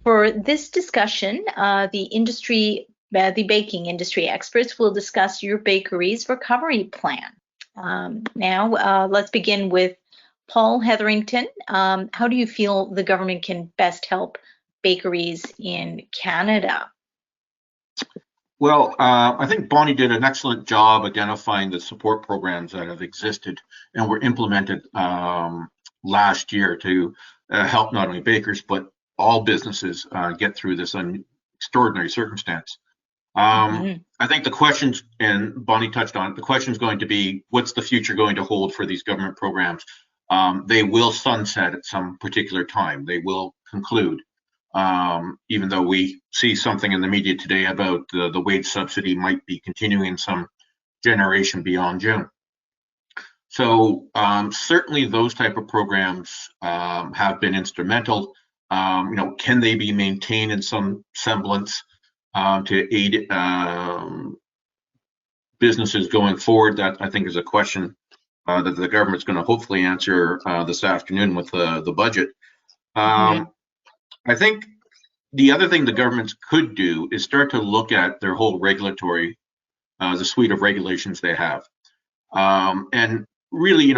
For this discussion, the baking industry experts will discuss your bakery's recovery plan. Now, let's begin with Paul Hetherington. How do you feel the government can best help bakeries in Canada? Well, I think Bonnie did an excellent job identifying the support programs that have existed and were implemented last year to help not only bakers, but all businesses get through this extraordinary circumstance. I think the questions, and Bonnie touched on it, the question is going to be, what's the future going to hold for these government programs? They will sunset at some particular time. They will conclude. Even though we see something in the media today about the wage subsidy might be continuing some generation beyond June. So certainly those type of programs have been instrumental. Can they be maintained in some semblance to aid businesses going forward? That I think is a question that the government's going to hopefully answer this afternoon with the budget. I think the other thing the governments could do is start to look at their whole regulatory, the suite of regulations they have. And really,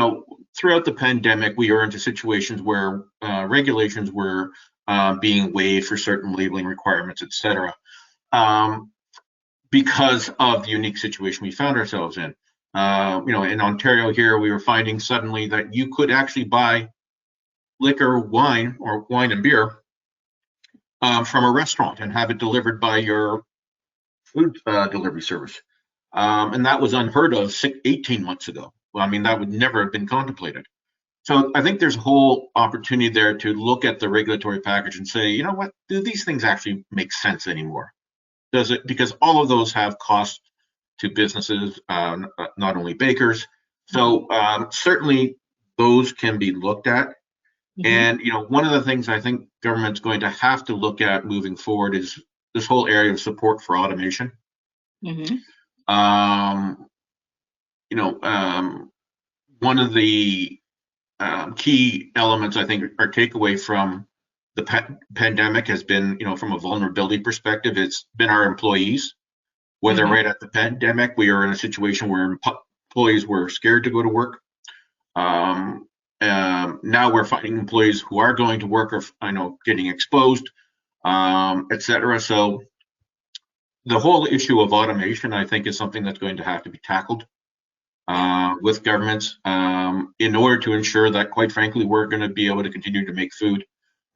throughout the pandemic, we are into situations where regulations were being waived for certain labeling requirements, et cetera, because of the unique situation we found ourselves in. In Ontario here, we were finding suddenly that you could actually buy liquor, wine, or wine and beer from a restaurant and have it delivered by your food delivery service. And that was unheard of 18 months ago. Well, I mean, that would never have been contemplated. So I think there's a whole opportunity there to look at the regulatory package and say, you know what, do these things actually make sense anymore? Does it? Because all of those have costs to businesses, not only bakers. So certainly those can be looked at. And, one of the things I think government's going to have to look at moving forward is this whole area of support for automation. One of the key elements, I think, our takeaway from the pandemic has been, from a vulnerability perspective, it's been our employees. Whether right at the pandemic, we are in a situation where employees were scared to go to work. Now we're finding employees who are going to work are, getting exposed, et cetera. So the whole issue of automation, I think, is something that's going to have to be tackled with governments in order to ensure that, quite frankly, we're going to be able to continue to make food,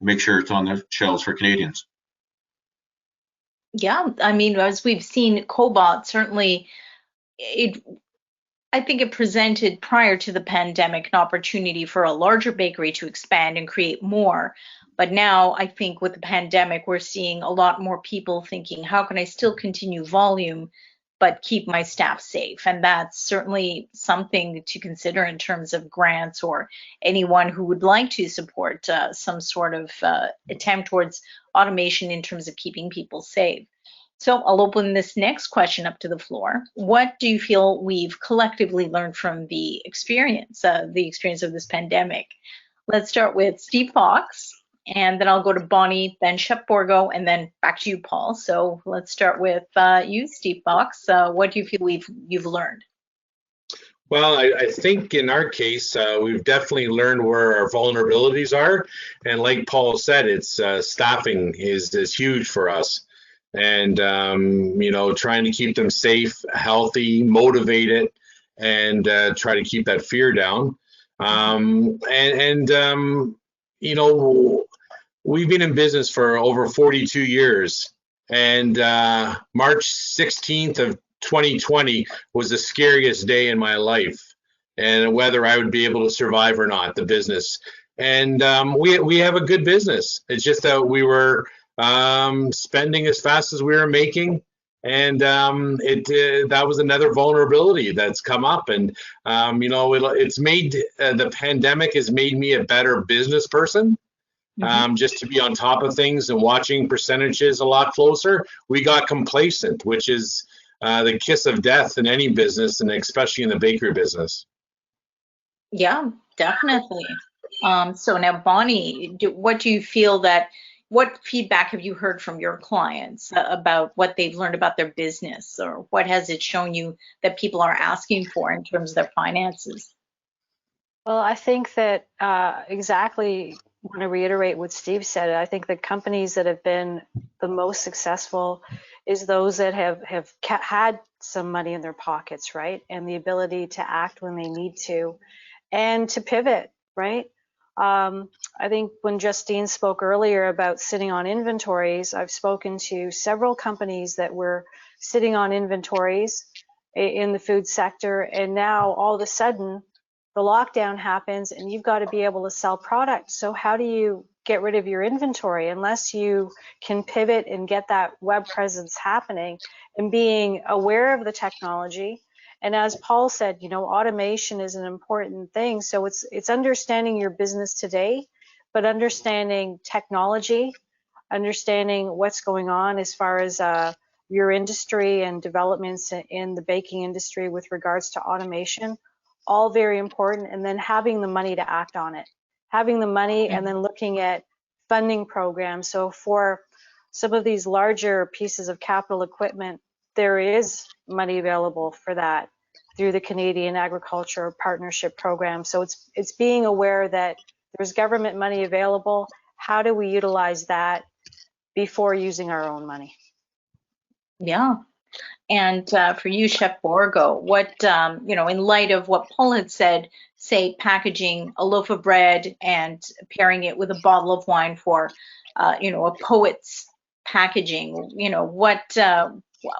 make sure it's on the shelves for Canadians. Yeah, I mean, as we've seen, Cobalt certainly, I think it presented prior to the pandemic an opportunity for a larger bakery to expand and create more. But now I think with the pandemic, we're seeing a lot more people thinking, how can I still continue volume, but keep my staff safe? And that's certainly something to consider in terms of grants or anyone who would like to support some sort of attempt towards automation in terms of keeping people safe. So I'll open this next question up to the floor. What do you feel we've collectively learned from the experience of this pandemic? Let's start with Steve Fox, and then I'll go to Bonnie, then Shep Borgo, and then back to you, Paul. So let's start with you, Steve Fox. What do you feel you've learned? Well, I think in our case, we've definitely learned where our vulnerabilities are. And like Paul said, it's staffing is huge for us. And, trying to keep them safe, healthy, motivated, and try to keep that fear down. We've been in business for over 42 years. And March 16th of 2020 was the scariest day in my life, and whether I would be able to survive or not, the business. And we have a good business. It's just that we were spending as fast as we were making, and that was another vulnerability that's come up. And it's made the pandemic has made me a better business person. Just to be on top of things and watching percentages a lot closer. We got complacent, which is the kiss of death in any business, and especially in the bakery business. Yeah, definitely. So now, Bonnie, what do you feel that what feedback have you heard from your clients about what they've learned about their business, or what has it shown you that people are asking for in terms of their finances? Well, I think that exactly, I want to reiterate what Steve said. I think the companies that have been the most successful is those that have had some money in their pockets, right? And the ability to act when they need to and to pivot, right? I think when Justine spoke earlier about sitting on inventories, I've spoken to several companies that were sitting on inventories in the food sector, and now all of a sudden the lockdown happens and you've got to be able to sell product. So how do you get rid of your inventory unless you can pivot and get that web presence happening and being aware of the technology? And as Paul said, you know, automation is an important thing. So it's understanding your business today, but understanding technology, understanding what's going on as far as your industry and developments in the baking industry with regards to automation, all very important. And then having the money to act on it, having the money and then looking at funding programs. So for some of these larger pieces of capital equipment, there is money available for that through the Canadian Agriculture Partnership Program. So it's being aware that there's government money available. How do we utilize that before using our own money? Yeah. And for you, Chef Borgo, what, in light of what Paul had said, say packaging a loaf of bread and pairing it with a bottle of wine for, a poet's packaging,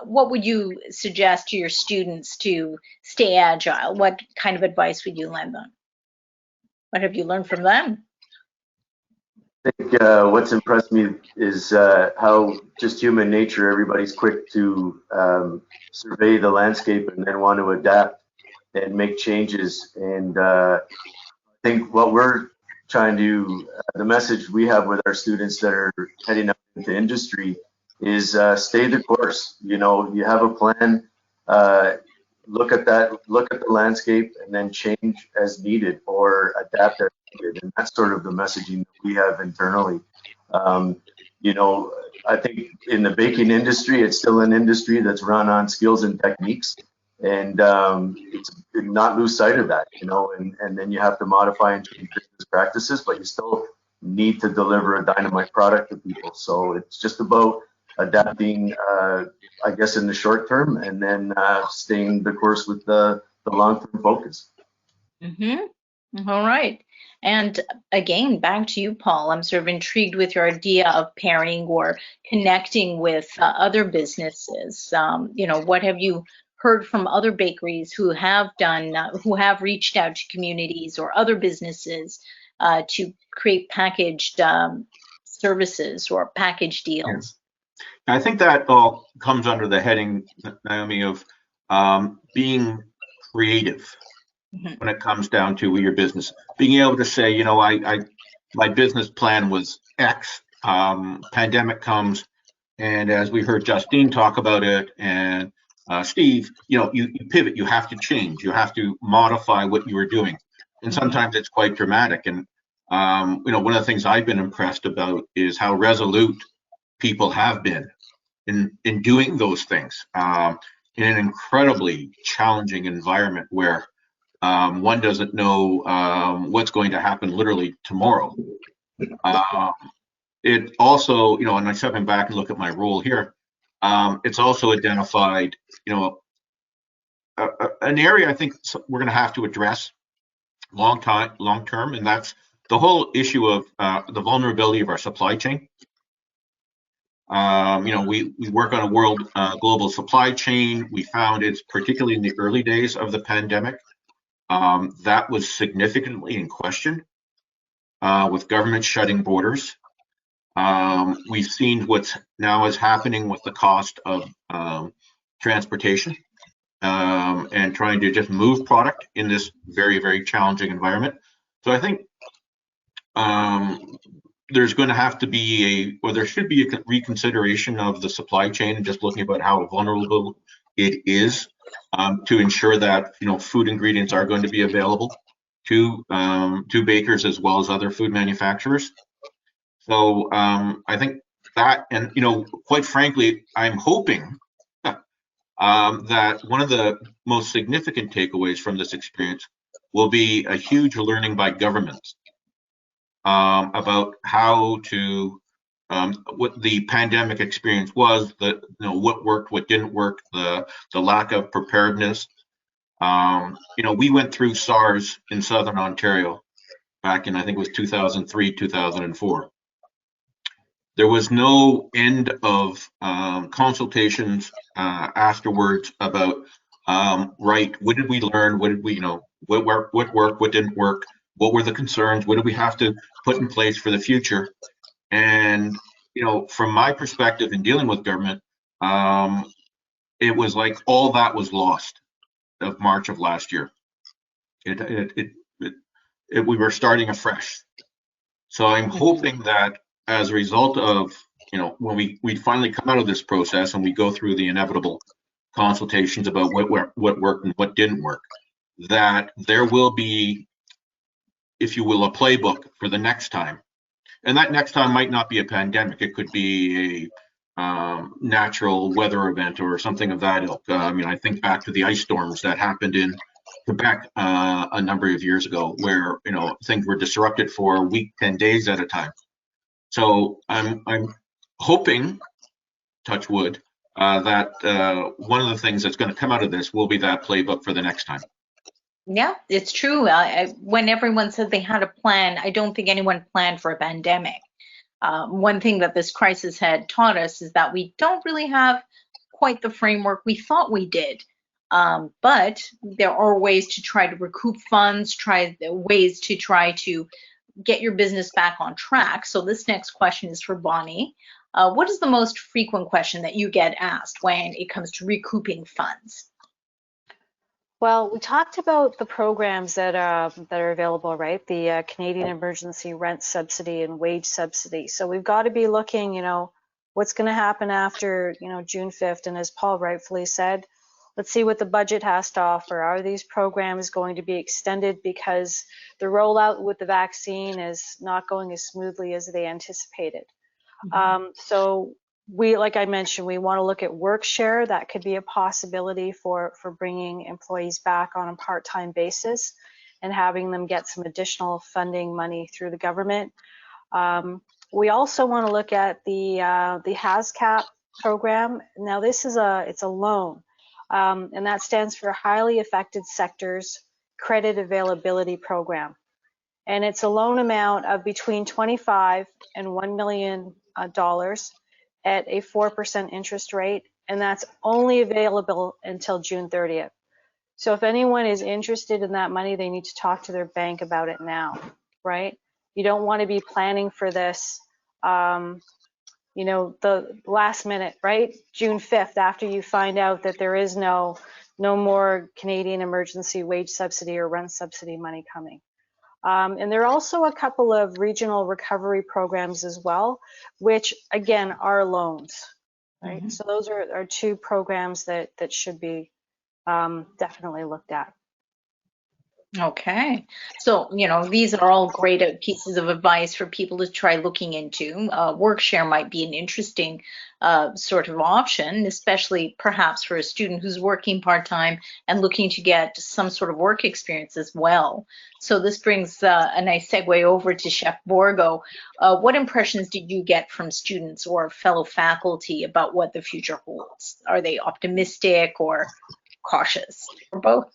what would you suggest to your students to stay agile? What kind of advice would you lend them? What have you learned from them? I think what's impressed me is how just human nature, everybody's quick to survey the landscape and then want to adapt and make changes. And I think what we're trying to, the message we have with our students that are heading up into industry is stay the course. You know, you have a plan, look at the landscape and then change as needed or adapt as needed. And that's sort of the messaging that we have internally. I think in the baking industry, it's still an industry that's run on skills and techniques, and it's not lose sight of that, and then you have to modify and change business practices, but you still need to deliver a dynamite product to people. So it's just about adapting, I guess, in the short term, and then staying the course with the long-term focus. Mm-hmm. All right. And again, back to you, Paul. I'm sort of intrigued with your idea of pairing or connecting with other businesses. What have you heard from other bakeries who have reached out to communities or other businesses to create packaged services or package deals? Yes. I think that all comes under the heading, Naomi, of being creative when it comes down to your business. Being able to say, my business plan was X, pandemic comes, and as we heard Justine talk about it, and Steve, you pivot, you have to change, you have to modify what you were doing. And sometimes it's quite dramatic. And, one of the things I've been impressed about is how resolute people have been in doing those things in an incredibly challenging environment where one doesn't know what's going to happen literally tomorrow. It also, and I'm stepping back and look at my role here, it's also identified, an area I think we're going to have to address long term, and that's the whole issue of the vulnerability of our supply chain. We work on a global supply chain. We found it's particularly in the early days of the pandemic, that was significantly in question with government shutting borders. We've seen what's now is happening with the cost of transportation and trying to just move product in this very, very challenging environment. So I think there's going to have to be there should be a reconsideration of the supply chain and just looking about how vulnerable it is to ensure that food ingredients are going to be available to bakers as well as other food manufacturers. So I think that, and quite frankly, I'm hoping that one of the most significant takeaways from this experience will be a huge learning by governments about how to what the pandemic experience was, what worked, what didn't work, the lack of preparedness. We went through SARS in Southern Ontario back in, I think it was 2003, 2004. There was no end of consultations afterwards about, right, what did we learn? What did we, what worked, what didn't work? What were the concerns? What do we have to put in place for the future? And, from my perspective in dealing with government, it was like all that was lost of March of last year. We were starting afresh. So I'm hoping that as a result of, when we finally come out of this process and we go through the inevitable consultations about what worked and what didn't work, that there will be, if you will, a playbook for the next time. And that next time might not be a pandemic. It could be a natural weather event or something of that ilk. I think back to the ice storms that happened in Quebec a number of years ago, where things were disrupted for a week, 10 days at a time. So I'm hoping, touch wood, that one of the things that's going to come out of this will be that playbook for the next time. Yeah, it's true. When everyone said they had a plan, I don't think anyone planned for a pandemic. One thing that this crisis had taught us is that we don't really have quite the framework we thought we did. But there are ways to try to recoup funds, ways to try to get your business back on track. So this next question is for Bonnie. What is the most frequent question that you get asked when it comes to recouping funds? Well, we talked about the programs that are available, right? The Canadian Emergency Rent Subsidy and Wage Subsidy. So we've got to be looking, what's going to happen after, June 5th. And as Paul rightfully said, let's see what the budget has to offer. Are these programs going to be extended because the rollout with the vaccine is not going as smoothly as they anticipated? So we, like I mentioned, we want to look at work share. That could be a possibility for bringing employees back on a part-time basis and having them get some additional funding money through the government. We also want to look at the HASCAP program. Now this is it's a loan, and that stands for Highly Affected Sectors Credit Availability Program. And it's a loan amount of between $25 and $1 million at a 4% interest rate, and that's only available until June 30th. So if anyone is interested in that money, they need to talk to their bank about it now, right? You don't want to be planning for this, the last minute, right? June 5th, after you find out that there is no more Canadian Emergency Wage Subsidy or Rent Subsidy money coming. And there are also a couple of regional recovery programs as well, which again are loans, right? So those are two programs that should be definitely looked at. Okay. So, these are all great pieces of advice for people to try looking into. Workshare might be an interesting sort of option, especially perhaps for a student who's working part-time and looking to get some sort of work experience as well. So this brings a nice segue over to Chef Borgo. What impressions did you get from students or fellow faculty about what the future holds? Are they optimistic or cautious, or both?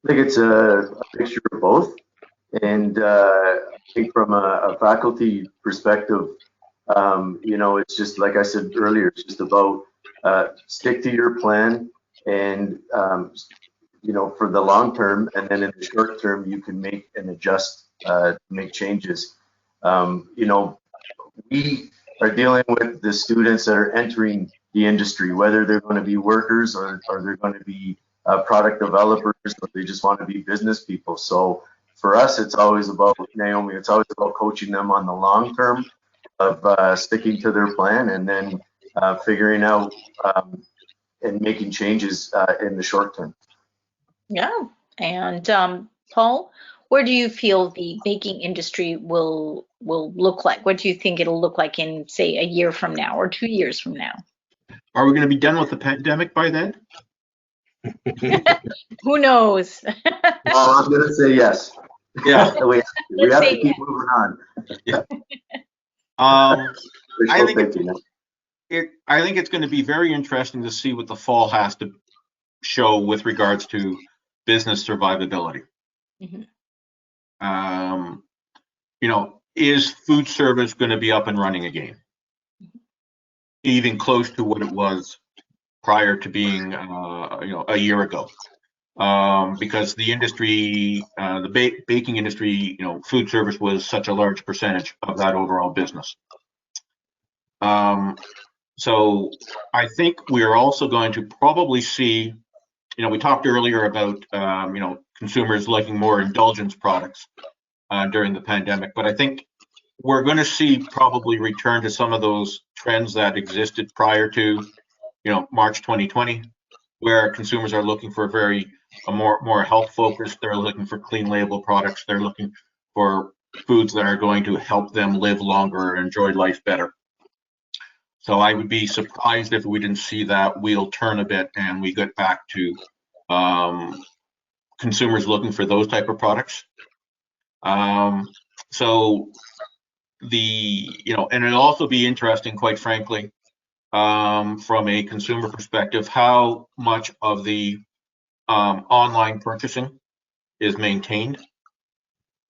I think it's a mixture of both. And I think from a faculty perspective, it's just like I said earlier, it's just about stick to your plan and, for the long term, and then in the short term, you can make and adjust, make changes. We are dealing with the students that are entering the industry, whether they're going to be workers or they're going to be product developers, or they just want to be business people. So for us, it's always about, Naomi, it's always about coaching them on the long term of sticking to their plan, and then figuring out and making changes in the short term. Yeah. And Paul, Where do you feel the baking industry will look like? What do you think it'll look like in, say, a year from now or 2 years from now? Are we going to be done with the pandemic by then? Who knows? I'm going to say yes. Yeah. we Let's have say to keep moving on. I think Thinking. I think it's going to be very interesting to see what the fall has to show with regards to business survivability. Mhm. You know, is food service going to be up and running again? Even close to what it was prior to being, you know, a year ago. Because the industry, the baking industry, you know, food service was such a large percentage of that overall business. So I think we're also going to probably see, you know, we talked earlier about, you know, consumers liking more indulgence products during the pandemic, but I think we're going to see probably return to some of those trends that existed prior to, you know, March 2020, where consumers are looking for a more health focused. They're looking for clean label products. They're looking for foods that are going to help them live longer and enjoy life better. So I would be surprised if we didn't see that wheel turn a bit and we get back to consumers looking for those type of products. So you know, and it'll also be interesting, quite frankly, from a consumer perspective, how much of the online purchasing is maintained.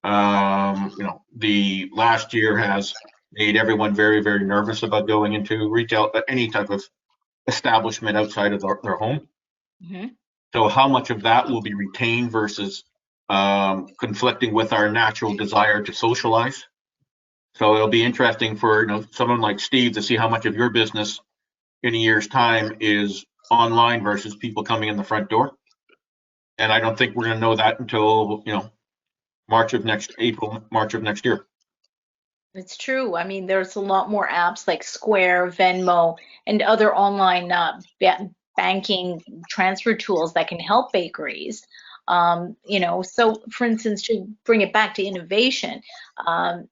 You know, the last year has made everyone very, very nervous about going into retail, any type of establishment outside of their home. Mhm. So how much of that will be retained versus conflicting with our natural desire to socialize? So it'll be interesting for, you know, someone like Steve to see how much of your business in a year's time is online versus people coming in the front door. And I don't think we're going to know that until, you know, March of next year. It's true. I mean, there's a lot more apps like Square, Venmo, and other online banking transfer tools that can help bakeries. You know, so for instance, to bring it back to innovation,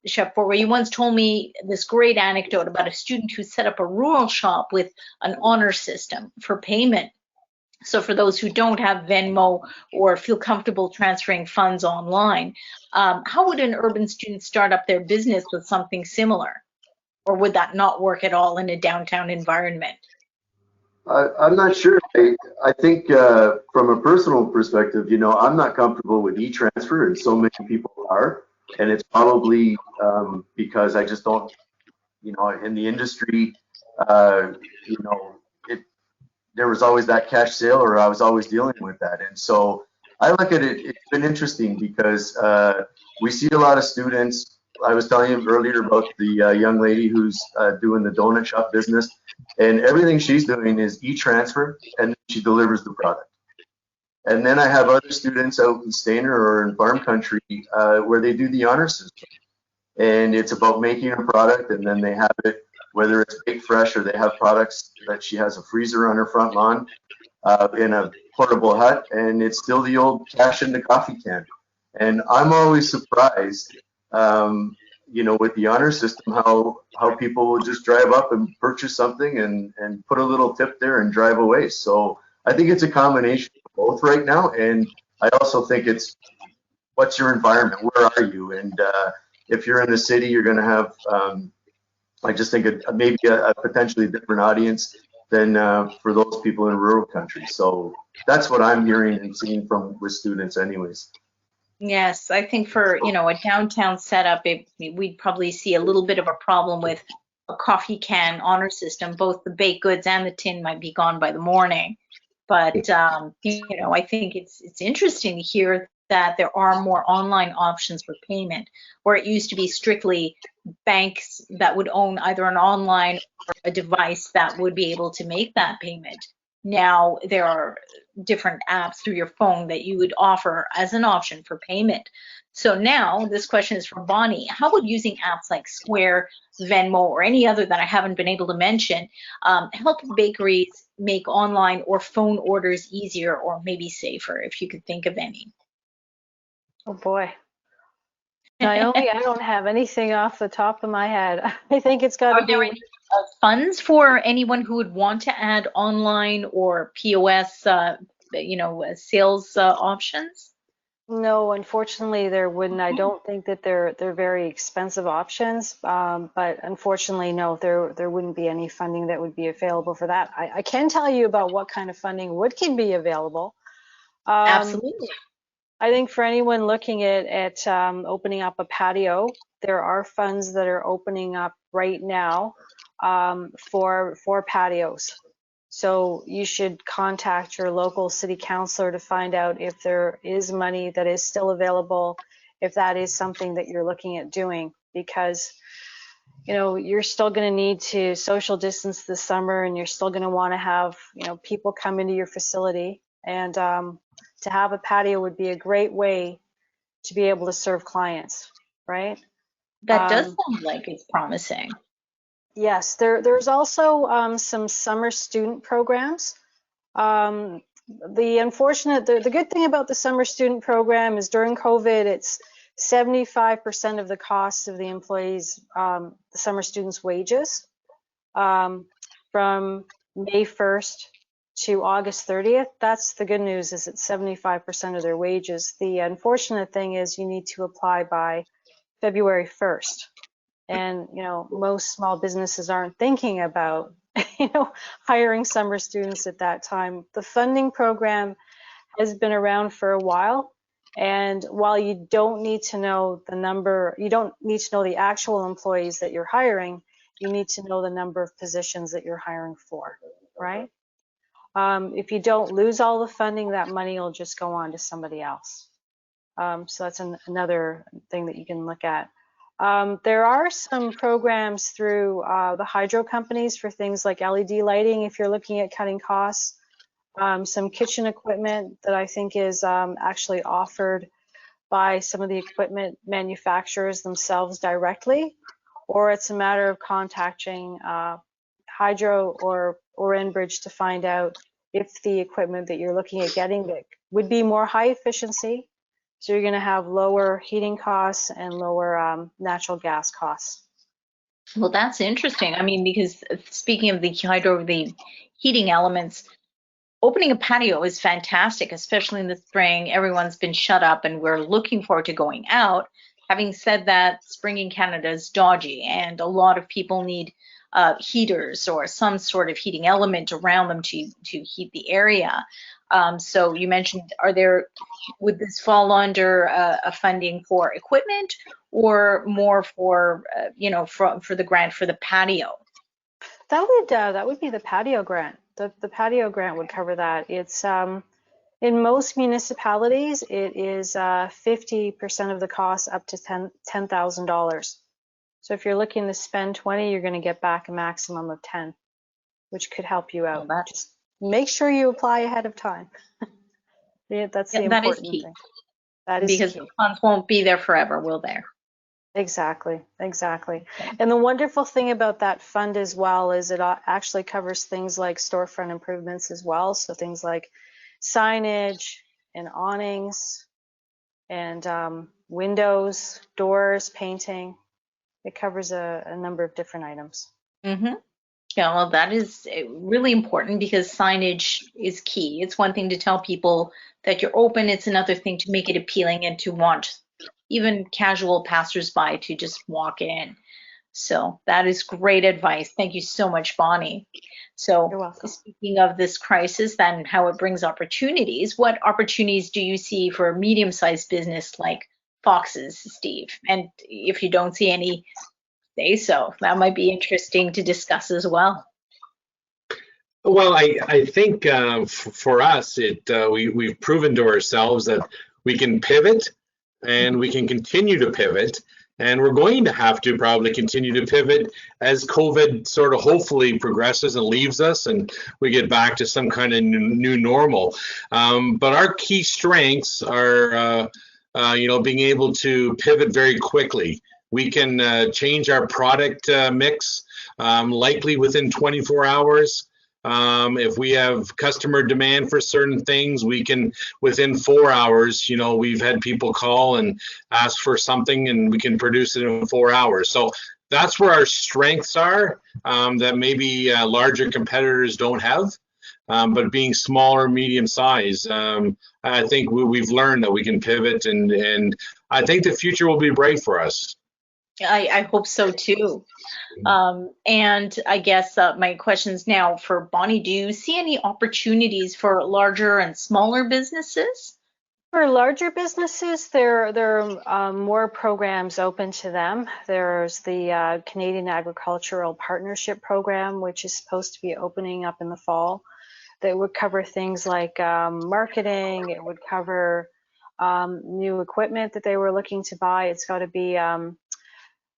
Chef Borway, you once told me this great anecdote about a student who set up a rural shop with an honor system for payment. So for those who don't have Venmo or feel comfortable transferring funds online, how would an urban student start up their business with something similar? Or would that not work at all in a downtown environment? I'm not sure. I think from a personal perspective, you know, I'm not comfortable with e-transfer, and so many people are. And it's probably because I just don't, you know, in the industry, you know, there was always that cash sale, or I was always dealing with that. And so I look at it, it's been interesting because we see a lot of students. I was telling you earlier about the young lady who's doing the donut shop business, and everything she's doing is e-transfer, and she delivers the product. And then I have other students out in Stayner or in farm country where they do the honor system. And it's about making a product, and then they have it, whether it's baked fresh or they have products that she has a freezer on her front lawn in a portable hut, and it's still the old cash in the coffee can. And I'm always surprised, you know, with the honor system, how people will just drive up and purchase something and put a little tip there and drive away. So I think it's a combination of both right now, and I also think it's what's your environment, where are you, and if you're in the city, you're going to have I just think maybe a potentially different audience than for those people in rural country. So that's what I'm hearing and seeing from with students anyways. Yes, I think for, you know, a downtown setup, we'd probably see a little bit of a problem with a coffee can honor system. Both the baked goods and the tin might be gone by the morning. But you know, I think it's interesting to hear that there are more online options for payment, where it used to be strictly banks that would own either an online or a device that would be able to make that payment. Now there are different apps through your phone that you would offer as an option for payment. So now this question is for Bonnie. How would using apps like Square, Venmo, or any other that I haven't been able to mention help bakeries make online or phone orders easier or maybe safer, if you could think of any? Oh boy. Naomi, I don't have anything off the top of my head. I think it's got to Are there be. any funds for anyone who would want to add online or POS, sales options? No, unfortunately, there wouldn't. I don't think that they're very expensive options. But unfortunately, no, there wouldn't be any funding that would be available for that. I can tell you about what kind of funding can be available. Absolutely. I think for anyone looking at opening up a patio, there are funds that are opening up right now for patios. So you should contact your local city councilor to find out if there is money that is still available, if that is something that you're looking at doing, because you're still going to need to social distance this summer, and you're still going to want to have people come into your facility, and to have a patio would be a great way to be able to serve clients, right? That does sound like it's promising. Yes, there's also some summer student programs. The good thing about the summer student program is during COVID, it's 75% of the cost of the employees, the summer students' wages, from May 1st to August 30th. That's the good news, is it's 75% of their wages. The unfortunate thing is you need to apply by February 1st. And, most small businesses aren't thinking about, hiring summer students at that time. The funding program has been around for a while. And while you don't need to know the number, you don't need to know the actual employees that you're hiring, you need to know the number of positions that you're hiring for, right? If you don't lose all the funding, that money will just go on to somebody else. So that's another thing that you can look at. There are some programs through the hydro companies for things like LED lighting, if you're looking at cutting costs. Some kitchen equipment that I think is actually offered by some of the equipment manufacturers themselves directly, or it's a matter of contacting Hydro or Enbridge to find out if the equipment that you're looking at getting that would be more high efficiency. So you're going to have lower heating costs and lower natural gas costs. Well, that's interesting. I mean, because speaking of the heating elements, opening a patio is fantastic, especially in the spring. Everyone's been shut up and we're looking forward to going out. Having said that, spring in Canada is dodgy and a lot of people need heaters or some sort of heating element around them to heat the area. So you mentioned, would this fall under a funding for equipment or more for, for the grant for the patio? That would be the patio grant. The patio grant would cover that. It's in most municipalities, it is 50% of the cost up to $10,000. So if you're looking to spend 20, you're going to get back a maximum of 10, which could help you out. Just make sure you apply ahead of time. That's the important thing. That is because key. The funds won't be there forever, will there? Exactly. And the wonderful thing about that fund as well is it actually covers things like storefront improvements as well. So things like signage and awnings and windows, doors, painting. It covers a number of different items. Mm-hmm. Yeah, well, that is really important because signage is key. It's one thing to tell people that you're open. It's another thing to make it appealing and to want even casual passersby to just walk in. So that is great advice. Thank you so much, Bonnie. So You're welcome. Speaking of this crisis and how it brings opportunities, what opportunities do you see for a medium-sized business like Fox's, Steve? And if you don't see any, say so. That might be interesting to discuss as well. Well, I think for us, we've proven to ourselves that we can pivot and we can continue to pivot. And we're going to have to probably continue to pivot as COVID sort of hopefully progresses and leaves us and we get back to some kind of new normal. But our key strengths are, being able to pivot very quickly. We can change our product mix likely within 24 hours. If we have customer demand for certain things, we can, within 4 hours, we've had people call and ask for something and we can produce it in 4 hours. So that's where our strengths are, that maybe larger competitors don't have. But being smaller, medium size, I think we've learned that we can pivot, and I think the future will be bright for us. I hope so too. And I guess my questions now for Bonnie, do you see any opportunities for larger and smaller businesses? For larger businesses, there are more programs open to them. There's the Canadian Agricultural Partnership Program, which is supposed to be opening up in the fall. That would cover things like marketing. It would cover new equipment that they were looking to buy. It's got to be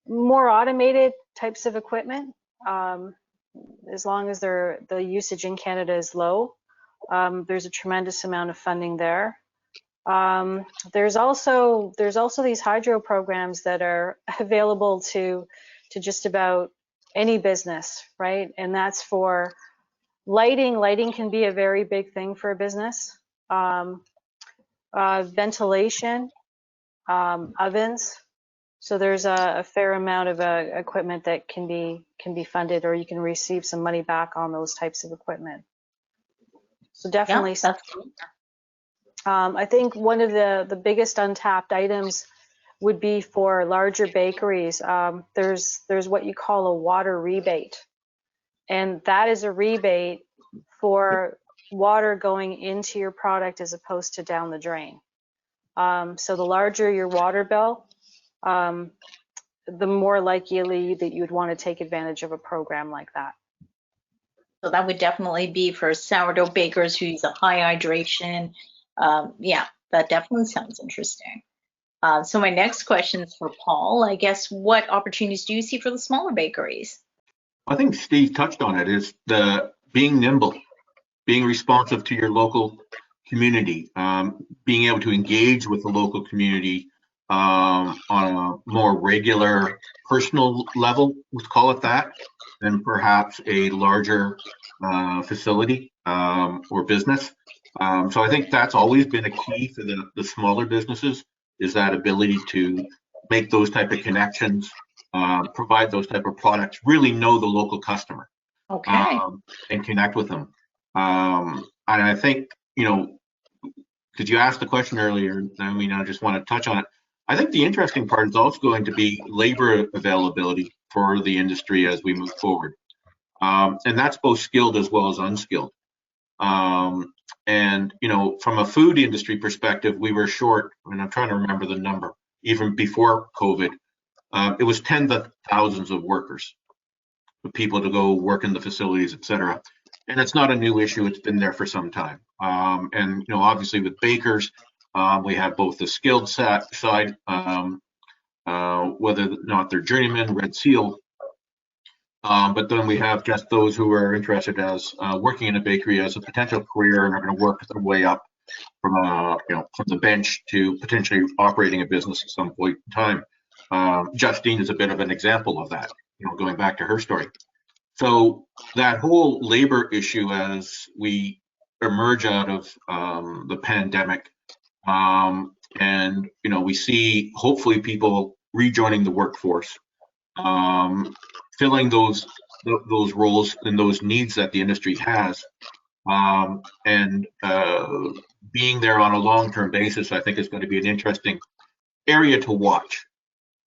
more automated types of equipment, as long as the usage in Canada is low. There's a tremendous amount of funding there. There's also these hydro programs that are available to just about any business, right? And that's for lighting. Lighting can be a very big thing for a business. Ventilation, ovens. So there's a fair amount of equipment that can be funded, or you can receive some money back on those types of equipment. So definitely, Yeah, that's cool. I think one of the biggest untapped items would be for larger bakeries. There's what you call a water rebate, and that is a rebate for water going into your product as opposed to down the drain. So the larger your water bill, the more likely that you'd want to take advantage of a program like that. So that would definitely be for sourdough bakers who use a high hydration. Yeah, that definitely sounds interesting. So my next question is for Paul. I guess, what opportunities do you see for the smaller bakeries? I think Steve touched on it, is the being nimble, being responsive to your local community, being able to engage with the local community on a more regular personal level, let's call it that, than perhaps a larger facility or business. So I think that's always been a key for the smaller businesses, is that ability to make those type of connections, provide those type of products, really know the local customer, Okay. and connect with them. And I think, because you asked the question earlier, I mean, I just want to touch on it. I think the interesting part is also going to be labor availability for the industry as we move forward. And that's both skilled as well as unskilled. And, from a food industry perspective, we were short, and I'm trying to remember the number, even before COVID, it was tens of thousands of workers, of people to go work in the facilities, et cetera. And it's not a new issue. It's been there for some time. And, obviously with bakers, we have both the skilled side, whether or not they're journeyman, Red Seal, but then we have just those who are interested as working in a bakery as a potential career and are going to work their way up from from the bench to potentially operating a business at some point in time. Justine is a bit of an example of that, going back to her story. So that whole labor issue, as we emerge out of the pandemic, and we see hopefully people rejoining the workforce, filling those roles and those needs that the industry has, and being there on a long-term basis, I think is going to be an interesting area to watch.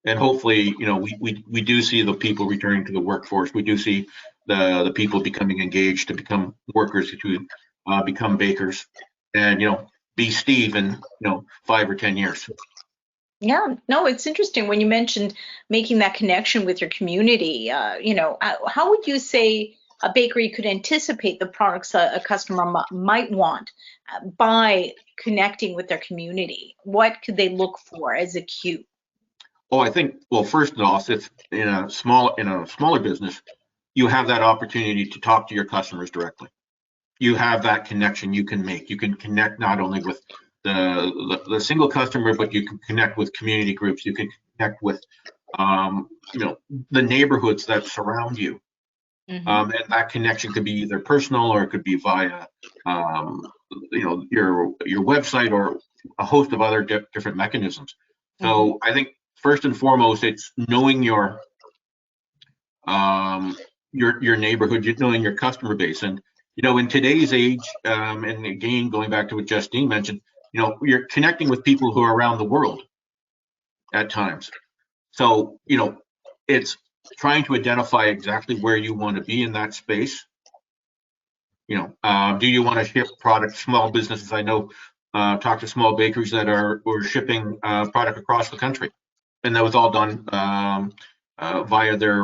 And hopefully, we do see the people returning to the workforce. We do see the people becoming engaged to become workers, to become bakers, and be Steve in 5 or 10 years. Yeah, no, it's interesting when you mentioned making that connection with your community. How would you say a bakery could anticipate the products a customer might want by connecting with their community? What could they look for as a cue? Oh, I think, well, first off, if in a smaller business, you have that opportunity to talk to your customers directly. You have that connection you can make. You can connect not only with the single customer, but you can connect with community groups. You can connect with the neighborhoods that surround you. Mhm. And that connection could be either personal or it could be via, your website or a host of other different mechanisms. Mhm. So I think first and foremost, it's knowing your neighborhood, knowing your customer base, and in today's age, and again going back to what Justine mentioned, you're connecting with people who are around the world at times. So it's trying to identify exactly where you want to be in that space. Do you want to ship product? Small businesses, I know, talk to small bakeries that are shipping product across the country, and that was all done via their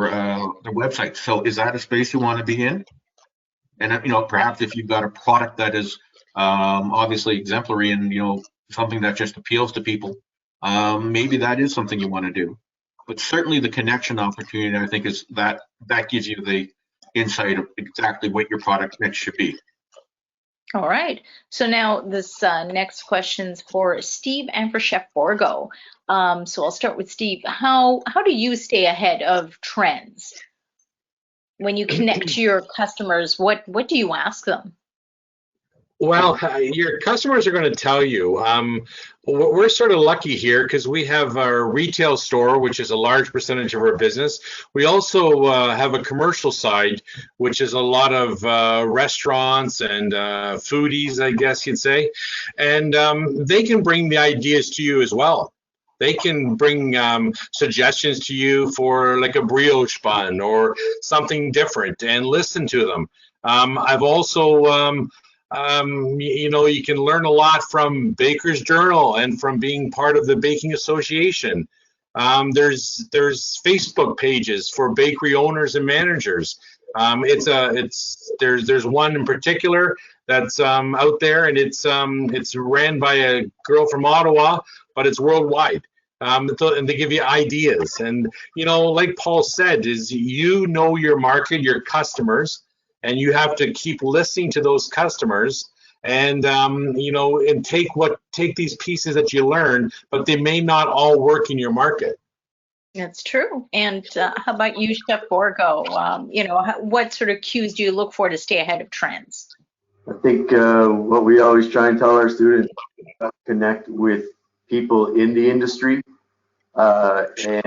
website. So, is that a space you want to be in? And perhaps if you've got a product that is obviously exemplary and something that just appeals to people, maybe that is something you want to do. But certainly, the connection opportunity, I think, is that gives you the insight of exactly what your product mix should be. All right. So now this next question's for Steve and for Chef Borgo. So I'll start with Steve. How do you stay ahead of trends? When you connect to your customers, what do you ask them? Well, your customers are going to tell you. We're sort of lucky here because we have our retail store, which is a large percentage of our business. We also have a commercial side, which is a lot of restaurants and foodies, I guess you'd say. And they can bring the ideas to you as well. They can bring suggestions to you for like a brioche bun or something different and listen to them. I've also you can learn a lot from Baker's Journal and from being part of the Baking Association. There's Facebook pages for bakery owners and managers. There's one in particular that's out there, and it's ran by a girl from Ottawa, but it's worldwide. And they give you ideas. And like Paul said, is your market, your customers, and you have to keep listening to those customers and and take these pieces that you learn, but they may not all work in your market. That's true. And how about you, Chef Borgo? What sort of cues do you look for to stay ahead of trends? I think what we always try and tell our students, connect with people in the industry, and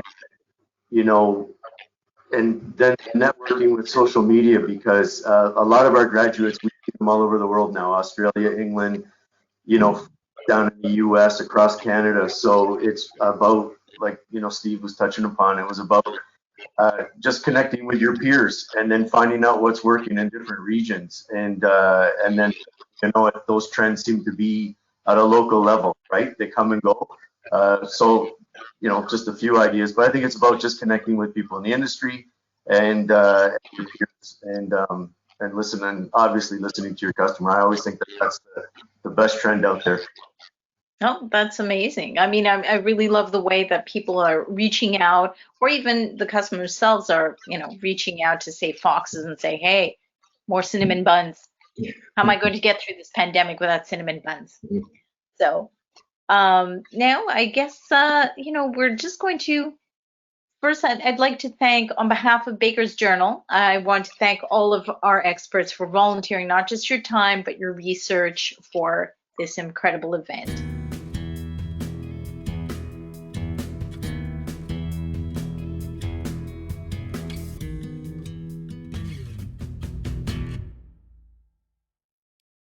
and then networking with social media, because a lot of our graduates, we see them all over the world now, Australia, England, down in the US, across Canada. So it's about, like, Steve was touching upon, it was about just connecting with your peers and then finding out what's working in different regions. And then, those trends seem to be at a local level, right? They come and go. So just a few ideas, but I think it's about just connecting with people in the industry and listening, obviously listening to your customer. I always think that's the best trend out there. Oh, that's amazing. I mean, I really love the way that people are reaching out, or even the customers themselves are, reaching out to, say, Foxes and say, hey, more cinnamon buns. How am I going to get through this pandemic without cinnamon buns? So now I guess, we're just going to, first, I'd like to thank, on behalf of Baker's Journal, I want to thank all of our experts for volunteering, not just your time, but your research for this incredible event.